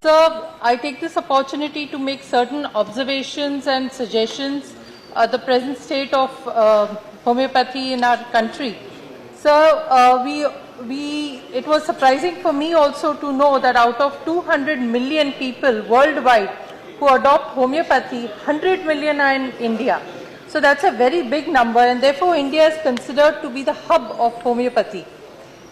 Sir, I take this opportunity to make certain observations and suggestions the present state of homeopathy in our country. Sir, it was surprising for me also to know that out of 200 million people worldwide who adopt homeopathy, 100 million are in India. So that's a very big number, and therefore India is considered to be the hub of homeopathy.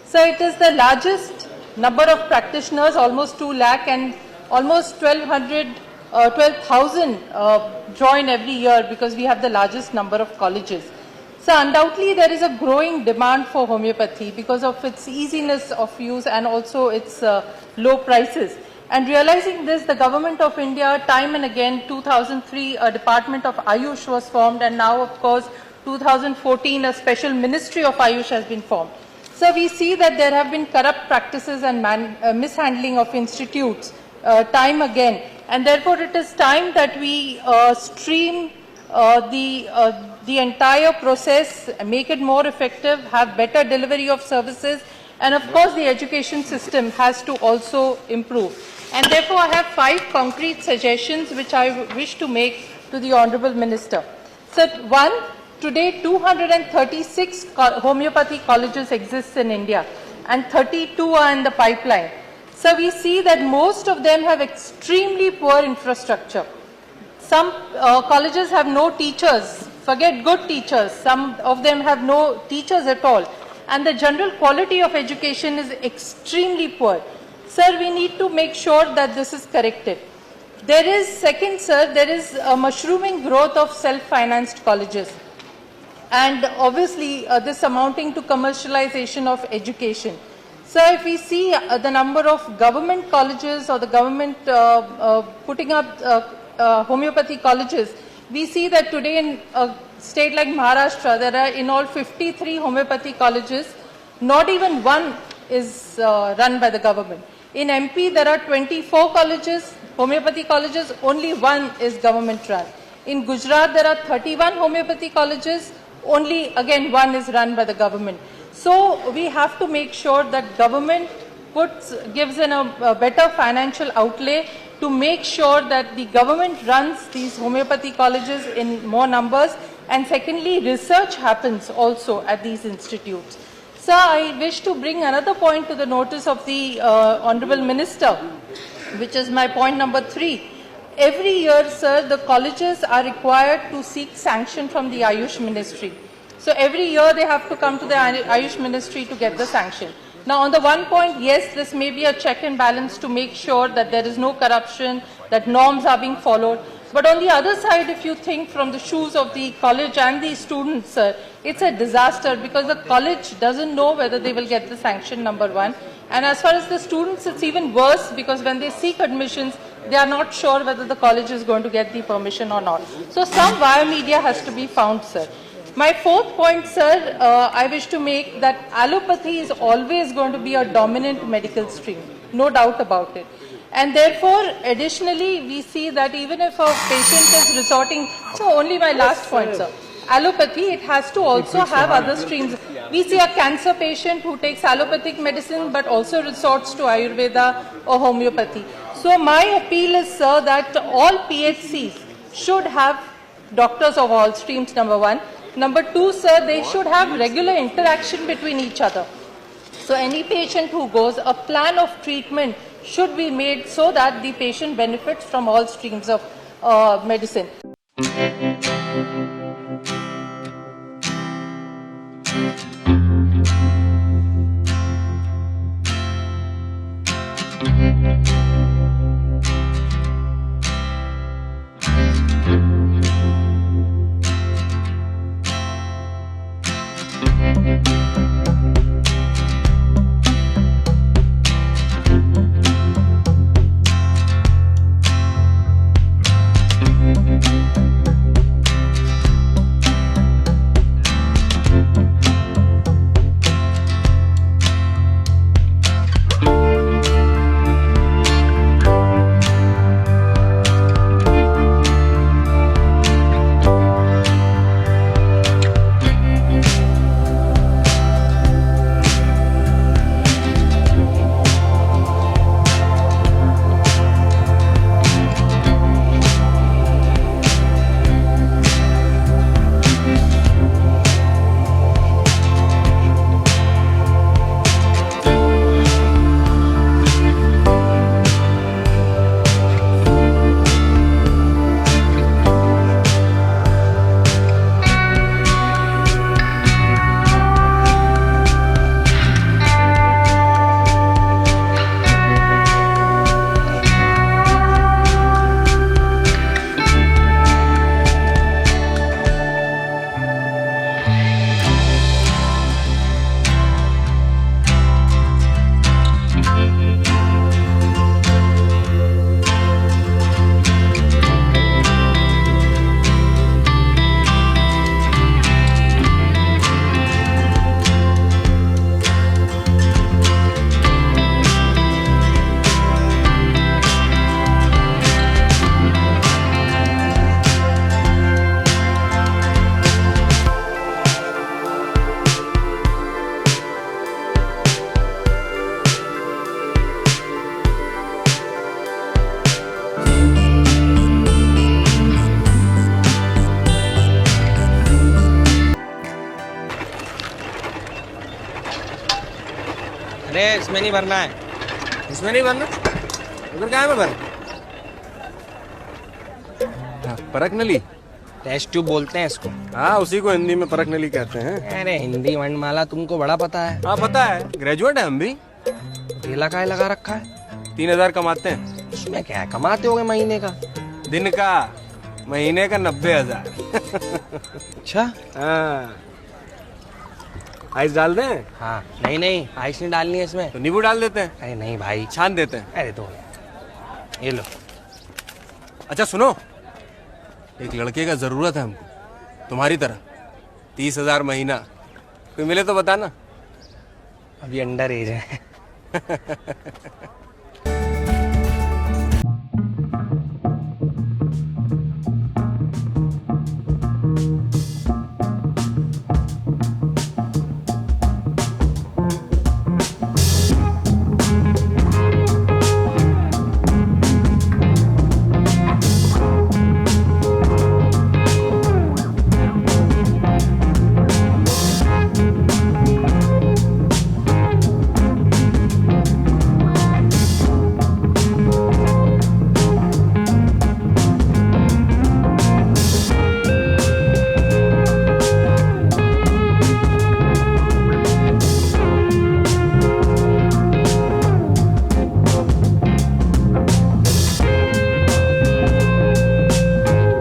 So it is the largest number of practitioners, almost 2 lakh, and almost 12,000 join every year because we have the largest number of colleges. So undoubtedly there is a growing demand for homeopathy because of its easiness of use and also its low prices. And realizing this, the government of India, time and again, 2003, a Department of Ayush was formed, and now of course 2014 a special Ministry of Ayush has been formed. So we see that there have been corrupt practices and mishandling of institutes time again, and therefore it is time that we stream the entire process, make it more effective, have better delivery of services, and of course the education system has to also improve. And therefore I have 5 concrete suggestions which I wish to make to the Honorable Minister. So 1, today 236 homeopathy colleges exist in India and 32 are in the pipeline. So we see that most of them have extremely poor infrastructure. Some colleges have no teachers, forget good teachers, some of them have no teachers at all, and the general quality of education is extremely poor. Sir, we need to make sure that this is corrected. There is, second sir, there is a mushrooming growth of self-financed colleges, and obviously this amounting to commercialization of education. So if we see the number of government colleges or the government putting up homeopathy colleges, we see that today in a state like Maharashtra, there are in all 53 homeopathy colleges, not even one is run by the government. In MP, there are 24 colleges, homeopathy colleges, only one is government run. In Gujarat, there are 31 homeopathy colleges, only again one is run by the government. So we have to make sure that government gives in a better financial outlay to make sure that the government runs these homeopathy colleges in more numbers, and secondly, research happens also at these institutes. Sir, I wish to bring another point to the notice of the Honorable Minister, which is my point number 3. Every year, sir, the colleges are required to seek sanction from the Ayush Ministry. So every year they have to come to the Ayush Ministry to get the sanction. Now on the one point, yes, this may be a check and balance to make sure that there is no corruption, that norms are being followed. But on the other side, if you think from the shoes of the college and the students, sir, it's a disaster because the college doesn't know whether they will get the sanction, number 1. And as far as the students, it's even worse because when they seek admissions, they are not sure whether the college is going to get the permission or not. So some wire media has to be found, sir. My 4th point, sir, I wish to make that allopathy is always going to be a dominant medical stream, no doubt about it. And therefore, additionally, we see that even if a patient is resorting, so only my last point, sir, allopathy, it has to also have other streams. We see a cancer patient who takes allopathic medicine but also resorts to Ayurveda or homeopathy. So my appeal is, sir, that all PHCs should have doctors of all streams, number 1. Number 2, sir, they should have regular interaction between each other. So any patient who goes, a plan of treatment should be made so that the patient benefits from all streams of medicine. अरे इसमें नहीं भरना है। इसमें नहीं भरना? उधर क्या है में भर? परख नली? टेस्ट ट्यूब बोलते हैं इसको। हाँ, उसी को हिंदी में परख नली कहते हैं। अरे हिंदी वर्णमाला तुमको बड़ा पता है। हाँ पता है, ग्रेजुएट है हम भी। ठेला काय लगा रखा है? 3,000 कमाते हैं। उसमें क्या है, कमाते होगे महीने का? दिन का, महीने का 90,000। अच्छा। हाँ, आइस डाल दें? हाँ नहीं नहीं, आइस नहीं डालनी है इसमें। तो नींबू डाल देते हैं। अरे नहीं भाई, छान देते हैं। अरे दो, ये लो। अच्छा सुनो, एक लड़के का जरूरत है हमको, तुम्हारी तरह। 30,000 महीना, कोई मिले तो बताना। अभी अंडर एज है।